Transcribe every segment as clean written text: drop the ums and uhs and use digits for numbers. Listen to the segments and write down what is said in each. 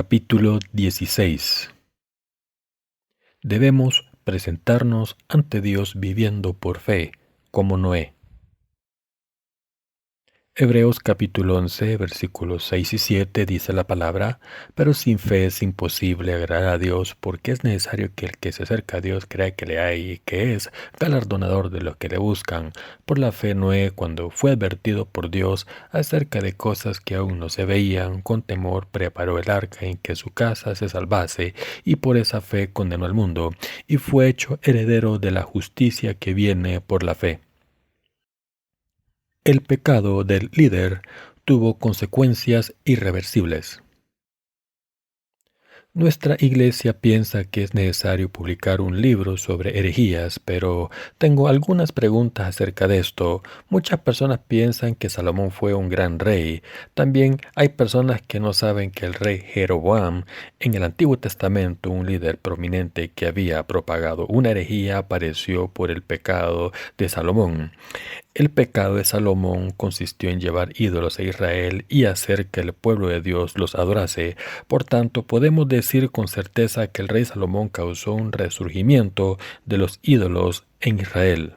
Capítulo 16. Debemos presentarnos ante Dios viviendo por fe, como Noé. Hebreos capítulo 11, versículos 6 y 7 dice la palabra: pero sin fe es imposible agradar a Dios, porque es necesario que el que se acerca a Dios crea que le hay y que es galardonador de los que le buscan. Por la fe Noé, cuando fue advertido por Dios acerca de cosas que aún no se veían, con temor preparó el arca en que su casa se salvase, y por esa fe condenó al mundo, y fue hecho heredero de la justicia que viene por la fe. El pecado del líder tuvo consecuencias irreversibles. Nuestra iglesia piensa que es necesario publicar un libro sobre herejías, pero tengo algunas preguntas acerca de esto. Muchas personas piensan que Salomón fue un gran rey. También hay personas que no saben que el rey Jeroboam, en el Antiguo Testamento, un líder prominente que había propagado una herejía, apareció por el pecado de Salomón. El pecado de Salomón consistió en llevar ídolos a Israel y hacer que el pueblo de Dios los adorase. Por tanto, podemos decir con certeza que el rey Salomón causó un resurgimiento de los ídolos en Israel.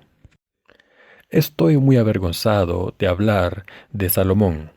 Estoy muy avergonzado de hablar de Salomón.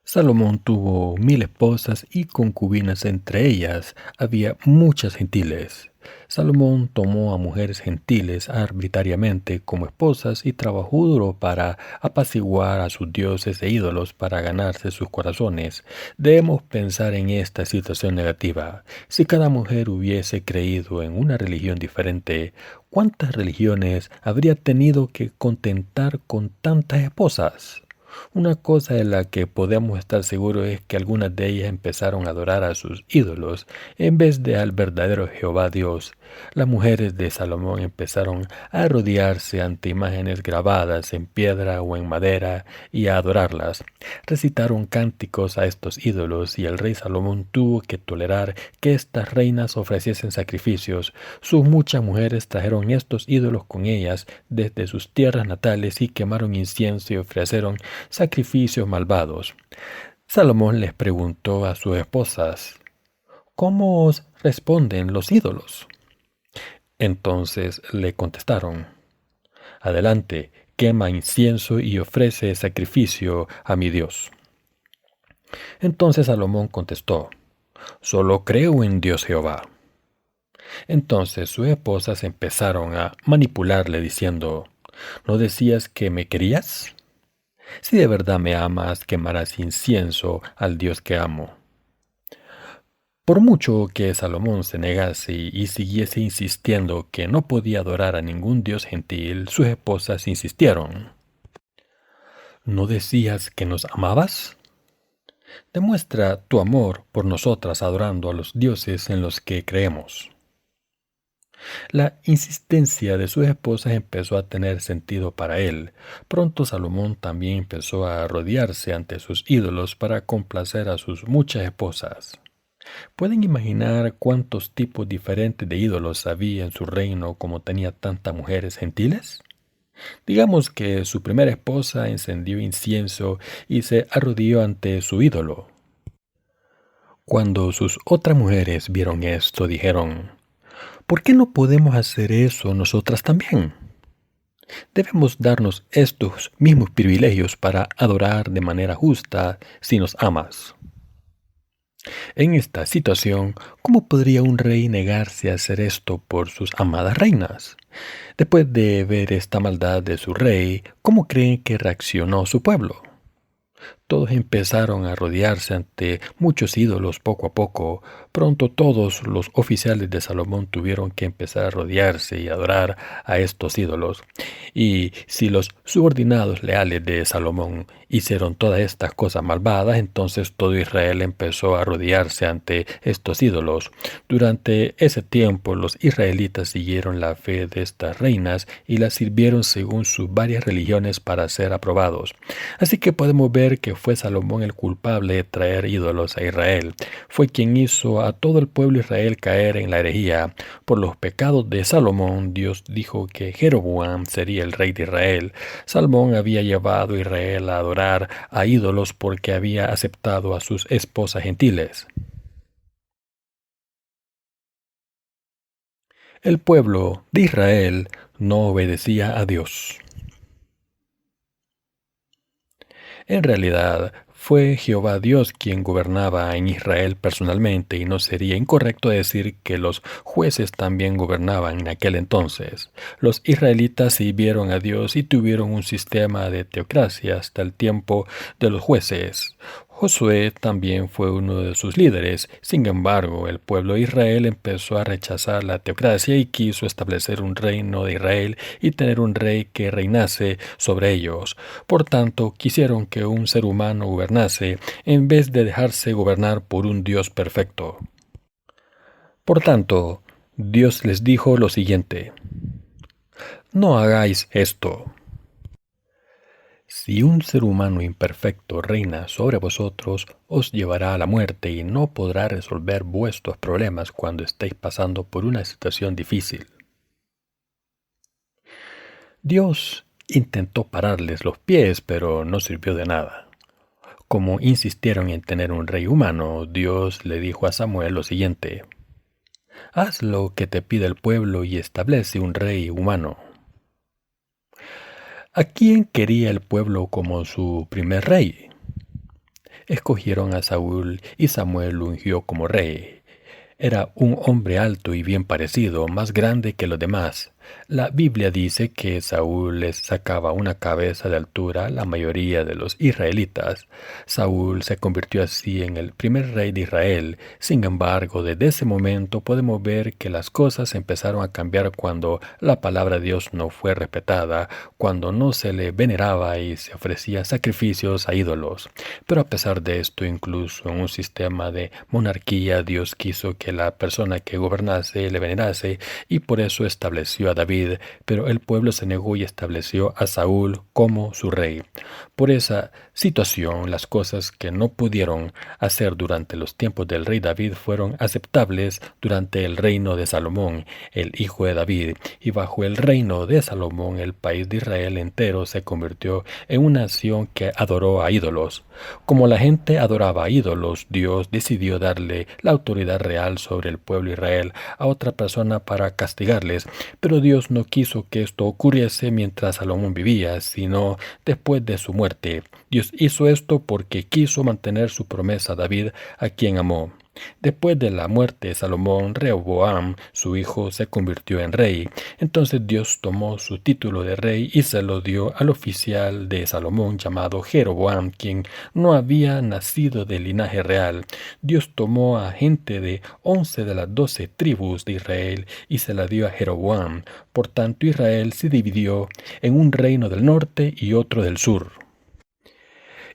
Salomón tuvo 1000 esposas y concubinas, entre ellas había muchas gentiles. Salomón tomó a mujeres gentiles arbitrariamente como esposas y trabajó duro para apaciguar a sus dioses e ídolos para ganarse sus corazones. Debemos pensar en esta situación negativa. Si cada mujer hubiese creído en una religión diferente, ¿cuántas religiones habría tenido que contentar con tantas esposas? Una cosa de la que podemos estar seguros es que algunas de ellas empezaron a adorar a sus ídolos en vez de al verdadero Jehová Dios. Las mujeres de Salomón empezaron a arrodillarse ante imágenes grabadas en piedra o en madera y a adorarlas. Recitaron cánticos a estos ídolos y el rey Salomón tuvo que tolerar que estas reinas ofreciesen sacrificios. Sus muchas mujeres trajeron estos ídolos con ellas desde sus tierras natales y quemaron incienso y ofrecieron sacrificios malvados. Salomón les preguntó a sus esposas: ¿cómo os responden los ídolos? Entonces le contestaron: adelante, quema incienso y ofrece sacrificio a mi Dios. Entonces Salomón contestó: solo creo en Dios Jehová. Entonces sus esposas empezaron a manipularle diciendo: ¿no decías que me querías? Si de verdad me amas, quemarás incienso al Dios que amo. Por mucho que Salomón se negase y siguiese insistiendo que no podía adorar a ningún dios gentil, sus esposas insistieron: ¿no decías que nos amabas? Demuestra tu amor por nosotras adorando a los dioses en los que creemos. La insistencia de sus esposas empezó a tener sentido para él. Pronto Salomón también empezó a arrodillarse ante sus ídolos para complacer a sus muchas esposas. ¿Pueden imaginar cuántos tipos diferentes de ídolos había en su reino como tenía tantas mujeres gentiles? Digamos que su primera esposa encendió incienso y se arrodilló ante su ídolo. Cuando sus otras mujeres vieron esto, dijeron: ¿por qué no podemos hacer eso nosotras también? Debemos darnos estos mismos privilegios para adorar de manera justa si nos amas. En esta situación, ¿cómo podría un rey negarse a hacer esto por sus amadas reinas? Después de ver esta maldad de su rey, ¿cómo creen que reaccionó su pueblo? Todos empezaron a rodearse ante muchos ídolos poco a poco. Pronto todos los oficiales de Salomón tuvieron que empezar a rodearse y adorar a estos ídolos. Y si los subordinados leales de Salomón hicieron todas estas cosas malvadas, entonces todo Israel empezó a rodearse ante estos ídolos. Durante ese tiempo los israelitas siguieron la fe de estas reinas y las sirvieron según sus varias religiones para ser aprobados. Así que podemos ver que fue Salomón el culpable de traer ídolos a Israel. Fue quien hizo a todo el pueblo de Israel caer en la herejía. Por los pecados de Salomón, Dios dijo que Jeroboam sería el rey de Israel. Salomón había llevado a Israel a adorar a ídolos porque había aceptado a sus esposas gentiles. El pueblo de Israel no obedecía a Dios. En realidad, fue Jehová Dios quien gobernaba en Israel personalmente y no sería incorrecto decir que los jueces también gobernaban en aquel entonces. Los israelitas sirvieron a Dios y tuvieron un sistema de teocracia hasta el tiempo de los jueces. Josué también fue uno de sus líderes. Sin embargo, el pueblo de Israel empezó a rechazar la teocracia y quiso establecer un reino de Israel y tener un rey que reinase sobre ellos. Por tanto, quisieron que un ser humano gobernase en vez de dejarse gobernar por un Dios perfecto. Por tanto, Dios les dijo lo siguiente: no hagáis esto. Si un ser humano imperfecto reina sobre vosotros, os llevará a la muerte y no podrá resolver vuestros problemas cuando estéis pasando por una situación difícil. Dios intentó pararles los pies, pero no sirvió de nada. Como insistieron en tener un rey humano, Dios le dijo a Samuel lo siguiente: haz lo que te pide el pueblo y establece un rey humano. ¿A quién quería el pueblo como su primer rey? Escogieron a Saúl y Samuel lo ungió como rey. Era un hombre alto y bien parecido, más grande que los demás. La Biblia dice que Saúl les sacaba una cabeza de altura a la mayoría de los israelitas. Saúl se convirtió así en el primer rey de Israel. Sin embargo, desde ese momento podemos ver que las cosas empezaron a cambiar cuando la palabra de Dios no fue respetada, cuando no se le veneraba y se ofrecía sacrificios a ídolos. Pero a pesar de esto, incluso en un sistema de monarquía, Dios quiso que la persona que gobernase le venerase y por eso estableció a David, pero el pueblo se negó y estableció a Saúl como su rey. Por esa situación, las cosas que no pudieron hacer durante los tiempos del rey David fueron aceptables durante el reino de Salomón, el hijo de David, y bajo el reino de Salomón el país de Israel entero se convirtió en una nación que adoró a ídolos. Como la gente adoraba a ídolos, Dios decidió darle la autoridad real sobre el pueblo de Israel a otra persona para castigarles, pero Dios no quiso que esto ocurriese mientras Salomón vivía, sino después de su muerte. Dios hizo esto porque quiso mantener su promesa a David, a quien amó. Después de la muerte de Salomón, Rehoboam, su hijo, se convirtió en rey. Entonces Dios tomó su título de rey y se lo dio al oficial de Salomón llamado Jeroboam, quien no había nacido del linaje real. Dios tomó a gente de 11 de las 12 tribus de Israel y se la dio a Jeroboam. Por tanto, Israel se dividió en un reino del norte y otro del sur.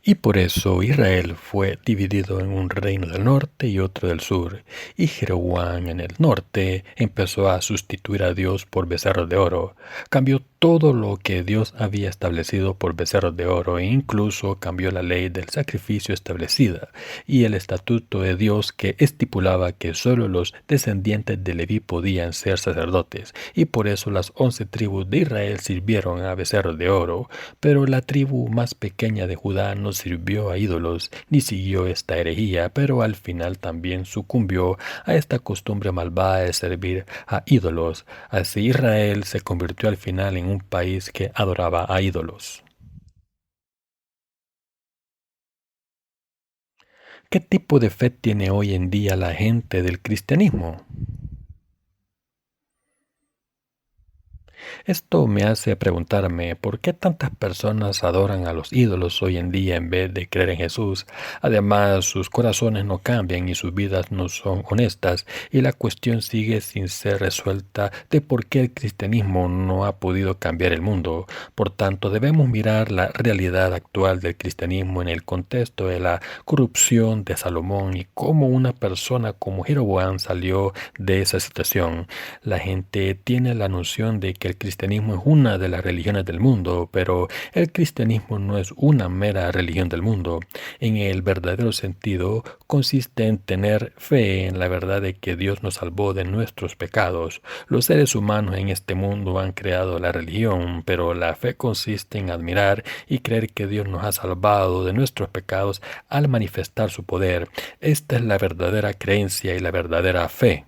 Y por eso Israel fue dividido en un reino del norte y otro del sur, y Jeroboam en el norte empezó a sustituir a Dios por becerros de oro. Cambió todo lo que Dios había establecido por becerros de oro e incluso cambió la ley del sacrificio establecida y el estatuto de Dios que estipulaba que solo los descendientes de Leví podían ser sacerdotes, y por eso las 11 tribus de Israel sirvieron a becerros de oro, pero la tribu más pequeña de Judá no sirvió a ídolos ni siguió esta herejía, pero al final también sucumbió a esta costumbre malvada de servir a ídolos. Así Israel se convirtió al final en un país que adoraba a ídolos. ¿Qué tipo de fe tiene hoy en día la gente del cristianismo? Esto me hace preguntarme por qué tantas personas adoran a los ídolos hoy en día en vez de creer en Jesús. Además, sus corazones no cambian y sus vidas no son honestas, y la cuestión sigue sin ser resuelta de por qué el cristianismo no ha podido cambiar el mundo. Por tanto, debemos mirar la realidad actual del cristianismo en el contexto de la corrupción de Salomón y cómo una persona como Jeroboam salió de esa situación. La gente tiene la noción de que el cristianismo es una de las religiones del mundo, pero el cristianismo no es una mera religión del mundo. En el verdadero sentido, consiste en tener fe en la verdad de que Dios nos salvó de nuestros pecados. Los seres humanos en este mundo han creado la religión, pero la fe consiste en admirar y creer que Dios nos ha salvado de nuestros pecados al manifestar su poder. Esta es la verdadera creencia y la verdadera fe.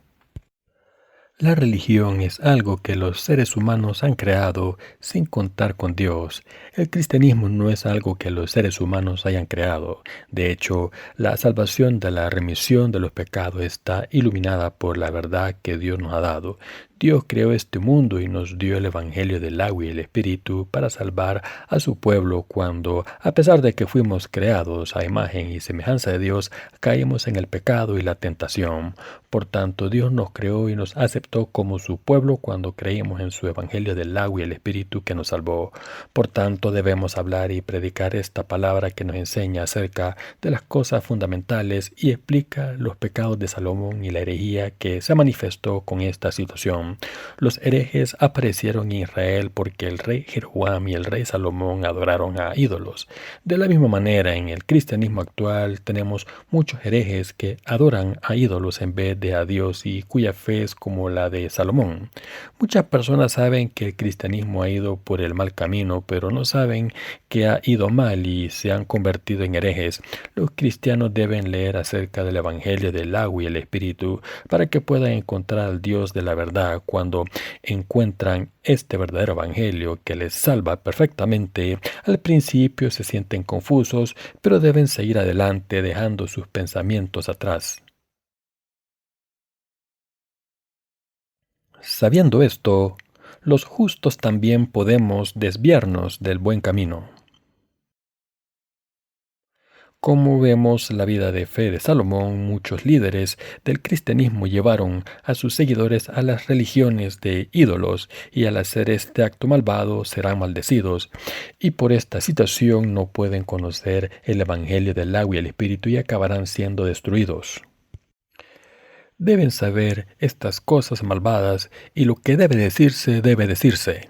La religión es algo que los seres humanos han creado sin contar con Dios. El cristianismo no es algo que los seres humanos hayan creado. De hecho, la salvación de la remisión de los pecados está iluminada por la verdad que Dios nos ha dado. Dios creó este mundo y nos dio el Evangelio del agua y el Espíritu para salvar a su pueblo cuando, a pesar de que fuimos creados a imagen y semejanza de Dios, caímos en el pecado y la tentación. Por tanto, Dios nos creó y nos aceptó como su pueblo cuando creímos en su Evangelio del agua y el Espíritu que nos salvó. Por tanto, debemos hablar y predicar esta palabra que nos enseña acerca de las cosas fundamentales y explica los pecados de Salomón y la herejía que se manifestó con esta situación. Los herejes aparecieron en Israel porque el rey Jeroboam y el rey Salomón adoraron a ídolos. De la misma manera, en el cristianismo actual tenemos muchos herejes que adoran a ídolos en vez de a Dios y cuya fe es como la de Salomón. Muchas personas saben que el cristianismo ha ido por el mal camino, pero no saben que ha ido mal y se han convertido en herejes. Los cristianos deben leer acerca del Evangelio del agua y el Espíritu para que puedan encontrar al Dios de la verdad. Cuando encuentran este verdadero Evangelio que les salva perfectamente, al principio se sienten confusos, pero deben seguir adelante dejando sus pensamientos atrás. Sabiendo esto, los justos también podemos desviarnos del buen camino. Como vemos la vida de fe de Salomón, muchos líderes del cristianismo llevaron a sus seguidores a las religiones de ídolos y al hacer este acto malvado serán maldecidos y por esta situación no pueden conocer el Evangelio del agua y el Espíritu y acabarán siendo destruidos. Deben saber estas cosas malvadas y lo que debe decirse debe decirse.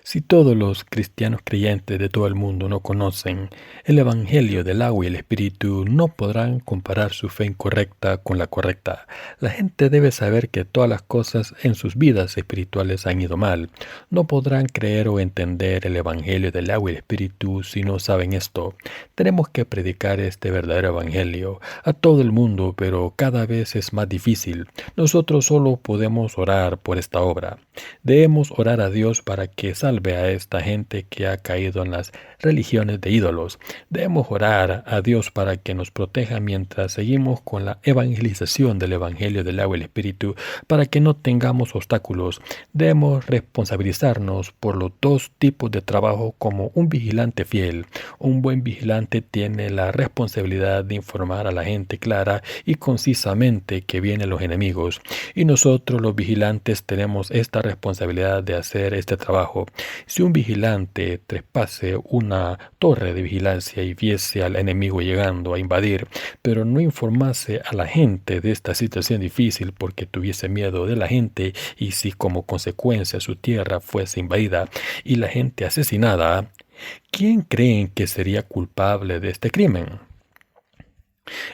Si todos los cristianos creyentes de todo el mundo no conocen el Evangelio del agua y el Espíritu, no podrán comparar su fe incorrecta con la correcta. La gente debe saber que todas las cosas en sus vidas espirituales han ido mal. No podrán creer o entender el Evangelio del agua y el Espíritu si no saben esto. Tenemos que predicar este verdadero Evangelio a todo el mundo, pero cada vez es más difícil. Nosotros solo podemos orar por esta obra. Debemos orar a Dios para que salve a esta gente que ha caído en las religiones de ídolos. Debemos orar a Dios para que nos proteja mientras seguimos con la evangelización del Evangelio del agua y el Espíritu, para que no tengamos obstáculos. Debemos responsabilizarnos por los dos tipos de trabajo como un vigilante fiel. Un buen vigilante tiene la responsabilidad de informar a la gente clara y concisamente que vienen los enemigos. Y nosotros los vigilantes tenemos esta responsabilidad de hacer este trabajo. Si un vigilante traspase una torre de vigilancia y viese al enemigo llegando a invadir, pero no informase a la gente de esta situación difícil porque tuviese miedo de la gente y si como consecuencia su tierra fuese invadida y la gente asesinada, ¿quién creen que sería culpable de este crimen?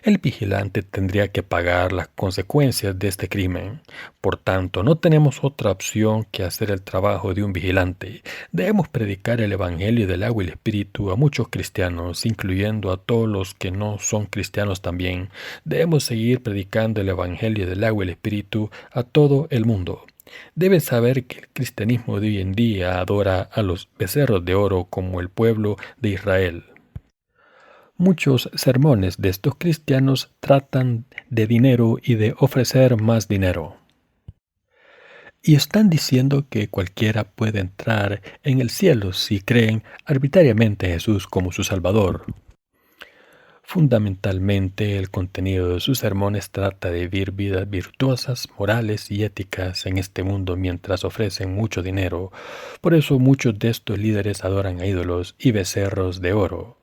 El vigilante tendría que pagar las consecuencias de este crimen. Por tanto, no tenemos otra opción que hacer el trabajo de un vigilante. Debemos predicar el Evangelio del agua y el Espíritu a muchos cristianos, incluyendo a todos los que no son cristianos también. Debemos seguir predicando el Evangelio del agua y el Espíritu a todo el mundo. Deben saber que el cristianismo de hoy en día adora a los becerros de oro como el pueblo de Israel. Muchos sermones de estos cristianos tratan de dinero y de ofrecer más dinero. Y están diciendo que cualquiera puede entrar en el cielo si creen arbitrariamente en Jesús como su Salvador. Fundamentalmente, el contenido de sus sermones trata de vivir vidas virtuosas, morales y éticas en este mundo mientras ofrecen mucho dinero. Por eso muchos de estos líderes adoran a ídolos y becerros de oro.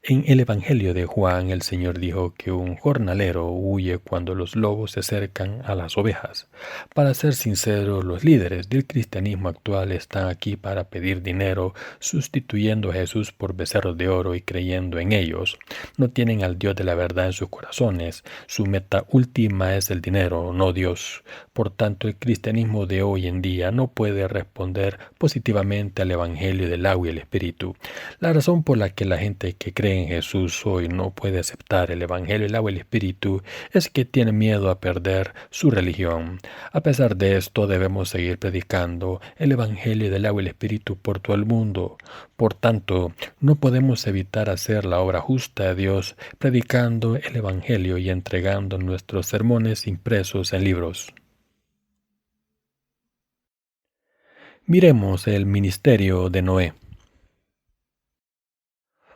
En el Evangelio de Juan, el Señor dijo que un jornalero huye cuando los lobos se acercan a las ovejas. Para ser sincero, los líderes del cristianismo actual están aquí para pedir dinero, sustituyendo a Jesús por becerros de oro y creyendo en ellos. No tienen al Dios de la verdad en sus corazones. Su meta última es el dinero, no Dios. Por tanto, el cristianismo de hoy en día no puede responder positivamente al Evangelio del agua y el Espíritu. La razón por la que la gente que cree en Jesús hoy no puede aceptar el Evangelio del agua y el Espíritu es que tiene miedo a perder su religión. A pesar de esto, debemos seguir predicando el Evangelio del agua y el Espíritu por todo el mundo. Por tanto, no podemos evitar hacer la obra justa de Dios predicando el Evangelio y entregando nuestros sermones impresos en libros. Miremos el ministerio de Noé.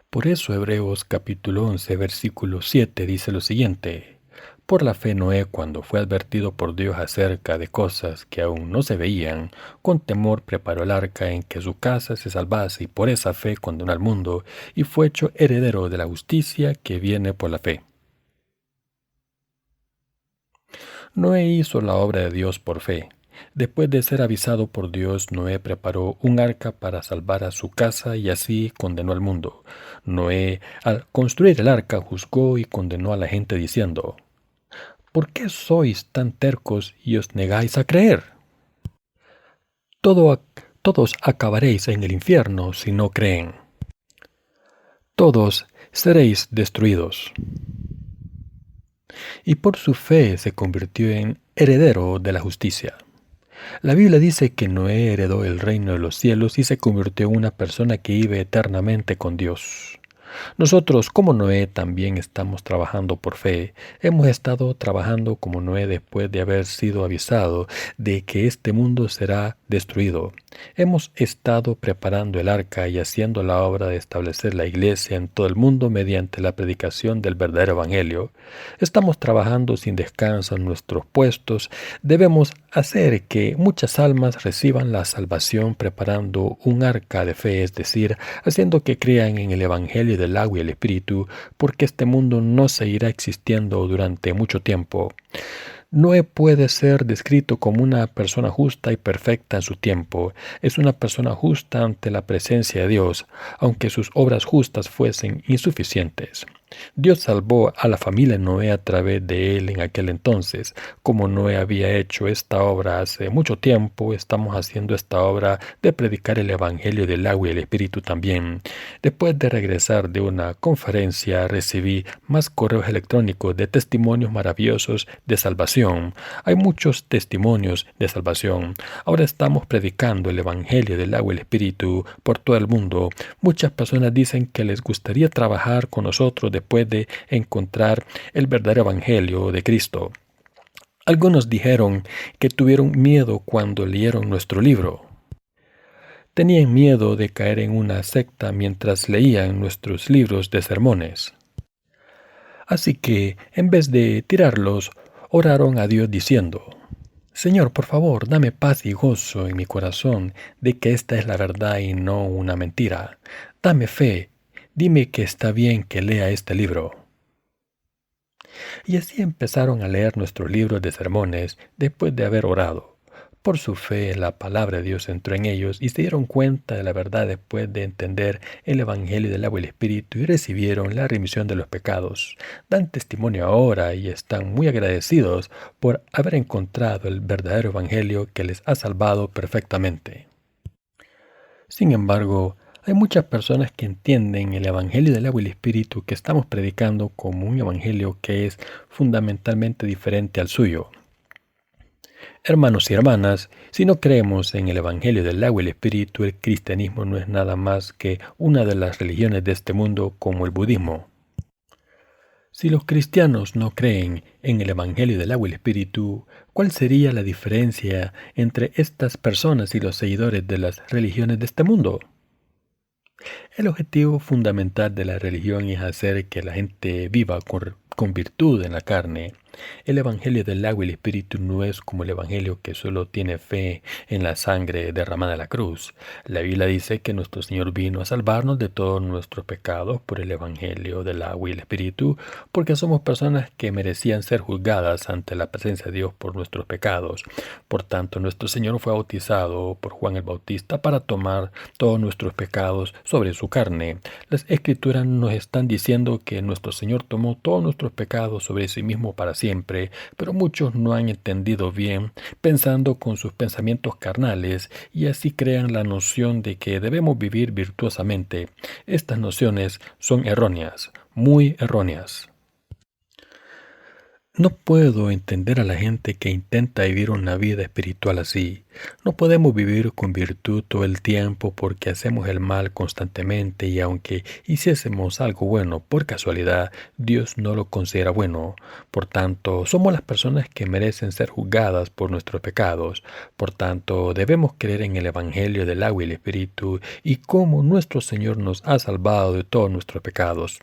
Por eso Hebreos capítulo 11 versículo 7 dice lo siguiente: Por la fe Noé, cuando fue advertido por Dios acerca de cosas que aún no se veían, con temor preparó el arca en que su casa se salvase, y por esa fe condenó al mundo, y fue hecho heredero de la justicia que viene por la fe. Noé hizo la obra de Dios por fe. Después de ser avisado por Dios, Noé preparó un arca para salvar a su casa y así condenó al mundo. Noé, al construir el arca, juzgó y condenó a la gente diciendo: ¿Por qué sois tan tercos y os negáis a creer? Todos acabaréis en el infierno si no creen. Todos seréis destruidos. Y por su fe se convirtió en heredero de la justicia. La Biblia dice que Noé heredó el reino de los cielos y se convirtió en una persona que vive eternamente con Dios. Nosotros, como Noé, también estamos trabajando por fe. Hemos estado trabajando como Noé después de haber sido avisado de que este mundo será destruido. Hemos estado preparando el arca y haciendo la obra de establecer la iglesia en todo el mundo mediante la predicación del verdadero evangelio. Estamos trabajando sin descanso en nuestros puestos. Debemos hacer que muchas almas reciban la salvación preparando un arca de fe, es decir, haciendo que crean en el evangelio del agua y el espíritu, porque este mundo no seguirá existiendo durante mucho tiempo. Noé puede ser descrito como una persona justa y perfecta en su tiempo. Es una persona justa ante la presencia de Dios, aunque sus obras justas fuesen insuficientes. Dios salvó a la familia Noé a través de él en aquel entonces. Como Noé había hecho esta obra hace mucho tiempo, estamos haciendo esta obra de predicar el evangelio del agua y el espíritu también. Después de regresar de una conferencia, recibí más correos electrónicos de testimonios maravillosos de salvación. Hay muchos testimonios de salvación. Ahora estamos predicando el evangelio del agua y el espíritu por todo el mundo. Muchas personas dicen que les gustaría trabajar con nosotros después de encontrar el verdadero evangelio de Cristo. Algunos dijeron que tuvieron miedo cuando leyeron nuestro libro. Tenían miedo de caer en una secta mientras leían nuestros libros de sermones. Así que, en vez de tirarlos, oraron a Dios diciendo: Señor, por favor, dame paz y gozo en mi corazón de que esta es la verdad y no una mentira. Dame fe. Dime que está bien que lea este libro. Y así empezaron a leer nuestros libros de sermones después de haber orado. Por su fe, la palabra de Dios entró en ellos y se dieron cuenta de la verdad después de entender el evangelio del agua y el espíritu y recibieron la remisión de los pecados. Dan testimonio ahora y están muy agradecidos por haber encontrado el verdadero evangelio que les ha salvado perfectamente. Sin embargo, hay muchas personas que entienden el evangelio del agua y el espíritu que estamos predicando como un evangelio que es fundamentalmente diferente al suyo. Hermanos y hermanas, si no creemos en el evangelio del agua y el espíritu, el cristianismo no es nada más que una de las religiones de este mundo como el budismo. Si los cristianos no creen en el evangelio del agua y el espíritu, ¿cuál sería la diferencia entre estas personas y los seguidores de las religiones de este mundo? El objetivo fundamental de la religión es hacer que la gente viva con virtud en la carne. El Evangelio del agua y el Espíritu no es como el Evangelio que solo tiene fe en la sangre derramada en la cruz. La Biblia dice que nuestro Señor vino a salvarnos de todos nuestros pecados por el Evangelio del agua y el Espíritu, porque somos personas que merecían ser juzgadas ante la presencia de Dios por nuestros pecados. Por tanto, nuestro Señor fue bautizado por Juan el Bautista para tomar todos nuestros pecados sobre su carne. Las Escrituras nos están diciendo que nuestro Señor tomó todos nuestros pecados sobre sí mismo para siempre, pero muchos no han entendido bien, pensando con sus pensamientos carnales, y así crean la noción de que debemos vivir virtuosamente. Estas nociones son erróneas, muy erróneas. No puedo entender a la gente que intenta vivir una vida espiritual así. No podemos vivir con virtud todo el tiempo porque hacemos el mal constantemente, y aunque hiciésemos algo bueno por casualidad, Dios no lo considera bueno. Por tanto, somos las personas que merecen ser juzgadas por nuestros pecados. Por tanto, debemos creer en el Evangelio del agua y el Espíritu y cómo nuestro Señor nos ha salvado de todos nuestros pecados.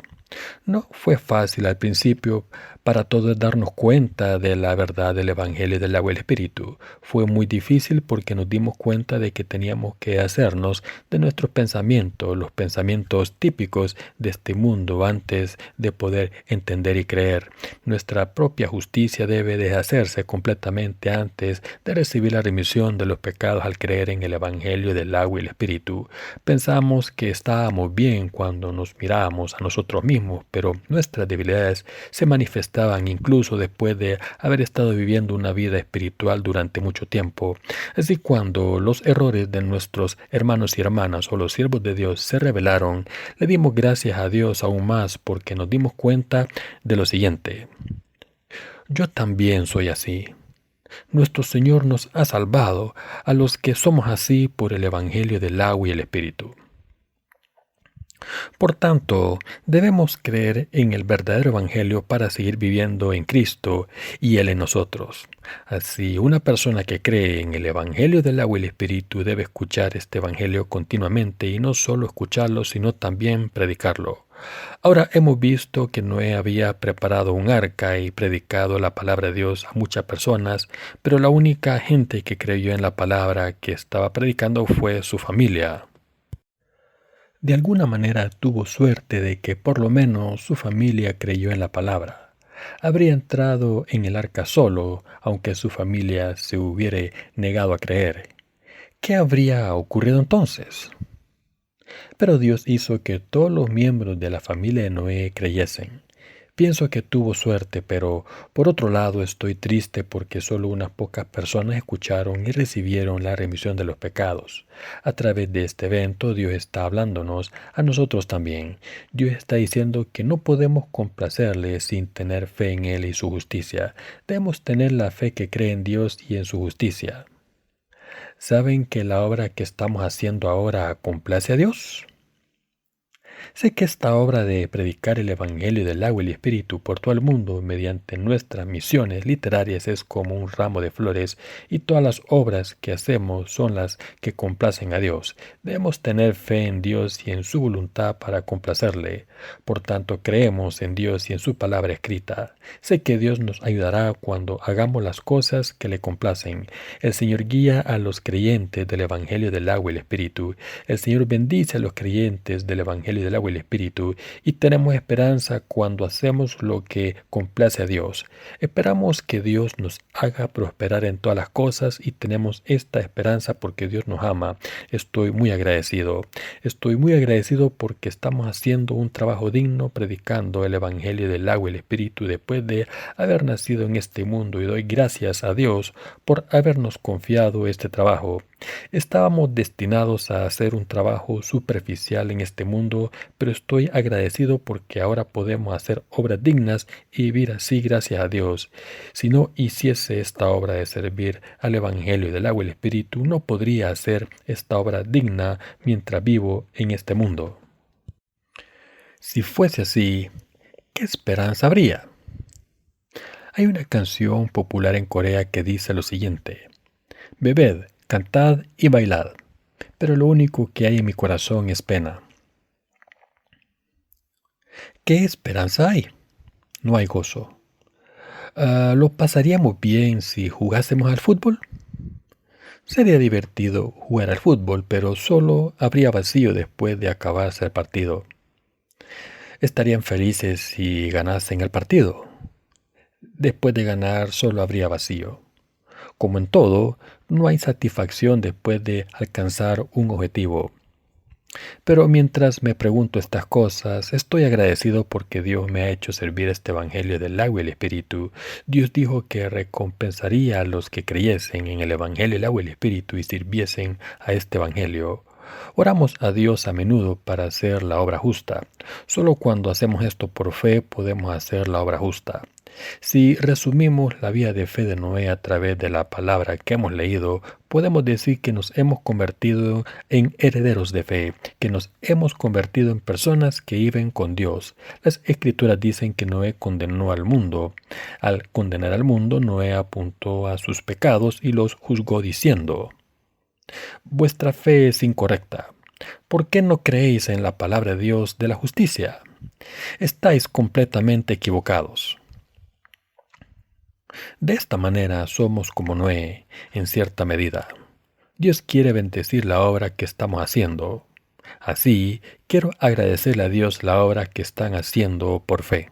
No fue fácil al principio para todos darnos cuenta de la verdad del Evangelio del agua y el Espíritu. Fue muy difícil porque nos dimos cuenta de que teníamos que hacernos de nuestros pensamientos, los pensamientos típicos de este mundo, antes de poder entender y creer. Nuestra propia justicia debe de hacerse completamente antes de recibir la remisión de los pecados al creer en el Evangelio del agua y el Espíritu. Pensamos que estábamos bien cuando nos mirábamos a nosotros mismos, pero nuestras debilidades se manifestaban incluso después de haber estado viviendo una vida espiritual durante mucho tiempo. Así, cuando los errores de nuestros hermanos y hermanas o los siervos de Dios se revelaron, le dimos gracias a Dios aún más porque nos dimos cuenta de lo siguiente: yo también soy así. Nuestro Señor nos ha salvado a los que somos así por el Evangelio del agua y el Espíritu. Por tanto, debemos creer en el verdadero Evangelio para seguir viviendo en Cristo y Él en nosotros. Así, una persona que cree en el Evangelio del agua y el Espíritu debe escuchar este Evangelio continuamente, y no solo escucharlo, sino también predicarlo. Ahora hemos visto que Noé había preparado un arca y predicado la palabra de Dios a muchas personas, pero la única gente que creyó en la palabra que estaba predicando fue su familia. De alguna manera tuvo suerte de que por lo menos su familia creyó en la palabra. Habría entrado en el arca solo, aunque su familia se hubiera negado a creer. ¿Qué habría ocurrido entonces? Pero Dios hizo que todos los miembros de la familia de Noé creyesen. Pienso que tuvo suerte, pero por otro lado estoy triste porque solo unas pocas personas escucharon y recibieron la remisión de los pecados. A través de este evento, Dios está hablándonos a nosotros también. Dios está diciendo que no podemos complacerle sin tener fe en Él y su justicia. Debemos tener la fe que cree en Dios y en su justicia. ¿Saben que la obra que estamos haciendo ahora complace a Dios? Sé que esta obra de predicar el Evangelio del agua y el Espíritu por todo el mundo mediante nuestras misiones literarias es como un ramo de flores, y todas las obras que hacemos son las que complacen a Dios. Debemos tener fe en Dios y en su voluntad para complacerle. Por tanto, creemos en Dios y en su palabra escrita. Sé que Dios nos ayudará cuando hagamos las cosas que le complacen. El Señor guía a los creyentes del Evangelio del agua y el Espíritu. El Señor bendice a los creyentes del Evangelio del agua y el Espíritu, y tenemos esperanza cuando hacemos lo que complace a Dios. Esperamos que Dios nos haga prosperar en todas las cosas, y tenemos esta esperanza porque Dios nos ama. Estoy muy agradecido. Estoy muy agradecido porque estamos haciendo un trabajo digno predicando el Evangelio del agua y el Espíritu después de haber nacido en este mundo, y doy gracias a Dios por habernos confiado este trabajo. Estábamos destinados a hacer un trabajo superficial en este mundo, pero estoy agradecido porque ahora podemos hacer obras dignas y vivir así gracias a Dios. Si no hiciese esta obra de servir al Evangelio del agua y el Espíritu, no podría hacer esta obra digna mientras vivo en este mundo. Si fuese así, ¿qué esperanza habría? Hay una canción popular en Corea que dice lo siguiente: bebed, cantad y bailad, pero lo único que hay en mi corazón es pena. ¿Qué esperanza hay? No hay gozo. ¿Lo pasaríamos bien si jugásemos al fútbol? Sería divertido jugar al fútbol, pero solo habría vacío después de acabarse el partido. ¿Estarían felices si ganasen el partido? Después de ganar solo habría vacío. Como en todo, no hay satisfacción después de alcanzar un objetivo. Pero mientras me pregunto estas cosas, estoy agradecido porque Dios me ha hecho servir este Evangelio del agua y el Espíritu. Dios dijo que recompensaría a los que creyesen en el Evangelio del agua y el Espíritu y sirviesen a este Evangelio. Oramos a Dios a menudo para hacer la obra justa. Solo cuando hacemos esto por fe podemos hacer la obra justa. Si resumimos la vida de fe de Noé a través de la palabra que hemos leído, podemos decir que nos hemos convertido en herederos de fe, que nos hemos convertido en personas que viven con Dios. Las Escrituras dicen que Noé condenó al mundo. Al condenar al mundo, Noé apuntó a sus pecados y los juzgó diciendo: vuestra fe es incorrecta. ¿Por qué no creéis en la palabra de Dios de la justicia? Estáis completamente equivocados. De esta manera somos como Noé, en cierta medida. Dios quiere bendecir la obra que estamos haciendo. Así, quiero agradecerle a Dios la obra que están haciendo por fe.